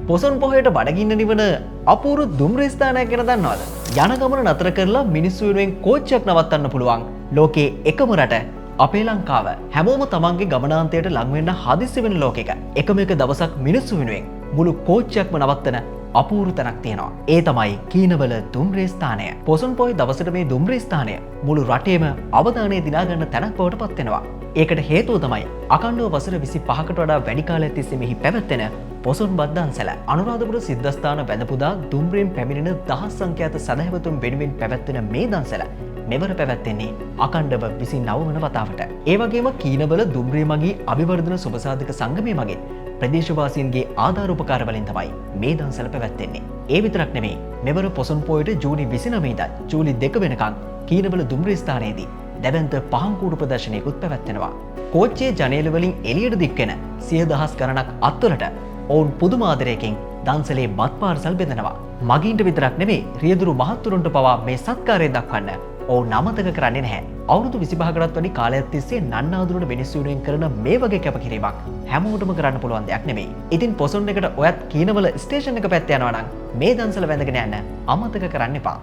පොසොන් පොහොයට බඩගින්න නිවන අපූරු දුම්රිය ස්ථානයක් ගැන දන්නවද? යන ගමන නතර කරලා මිනිස්සු වෙනුවෙන් කෝච්චියක් නවත්තන්න පුළුවන් ලෝකයේ එකම රට අපේ ලංකාව. හැමෝම තමන්ගේ ගමනාන්තයට ලං වෙන්න හදිස්සි වෙන ලෝකෙක. එකම එක දවසක් මිනිස්සු වෙනුවෙන් මුළු කෝච්චියක්ම නවත්තන අපූරු තැනක් තියෙනවා. ඒ තමයි කීනවල දුම්රිය ස්ථානය. පොසොන් පොහොය දවසට මේ දුම්රිය ස්ථානය මුළු රටේම අවධානය දිනා ගන්න තැනක් බවට පත් වෙනවා. ඒකට හේතුව තමයි අකණ්ඩව වසර 25කට වඩා වැඩි කාලයක් තිස්සේ මෙහි පැවැත්වෙන පොසොන් බත් දන්සැල. අනුරාධපුර සිද්ධාස්ථාන වැඳපුදා දුම්රියෙන් පැමිණෙන දහස් සංඛ්‍යාත සදහැවතුන් වෙනුවෙන් පැවැත්වෙන මේ දන්සැල මෙවර පැවැත්වෙන්නේ අකණ්ඩව 29 වන වතාවට. ඒ වගේම කීනවල දුම්රිය මගී අභිවර්ධන සුබසාධක සංගමය මගින් ප්‍රදේශවාසීන්ගේ ආධාර උපකාර වලින් තමයි මේ දන්සැල පැවැත්වෙන්නේ. ඒ විතරක් නෙමෙයි. මෙවර පොසොන් පොහොයට ජූනි 29 ඉඳන් ජූලි 2 වෙනකන් කීනවල දුම්රිය ස්ථානයේදී දැවැන්ත පහංකූඩු ප්‍රදර්ශනයකුත් පැවැත්වෙනවා. කෝච්චියේ ජනේල වලින් එළියට දික්වෙන 100,000 ගණනක් අත්වලට ඔවුන් පුදුම ආදරයකින් දන්සලේ බත් පාර්සල් බෙදනවා. මගීන්ට විතරක් නෙමෙයි රියදුරු මහත්තුරුන්ට පවා මේ සත්කාරය දක්වන්න ඔවුන් අමතක කරන්නේ නැහැ. අවුරුදු 25කටත් වැඩි කාලයක් තිස්සේ නන්නාඳුනට මිනිස්සු වෙනුවෙන් කරන මේ වගේ කැපකිරීමක් හැමෝටම කරන්න පුළුවන් දෙයක් නෙමෙයි. ඉතින් පොසොන් එකට ඔයත් කීනවල ස්ටේෂන් එක පැත්තේ යනවා නම් මේ දන්සල වැඳගෙන යන්න අමතක කරන්න එපා.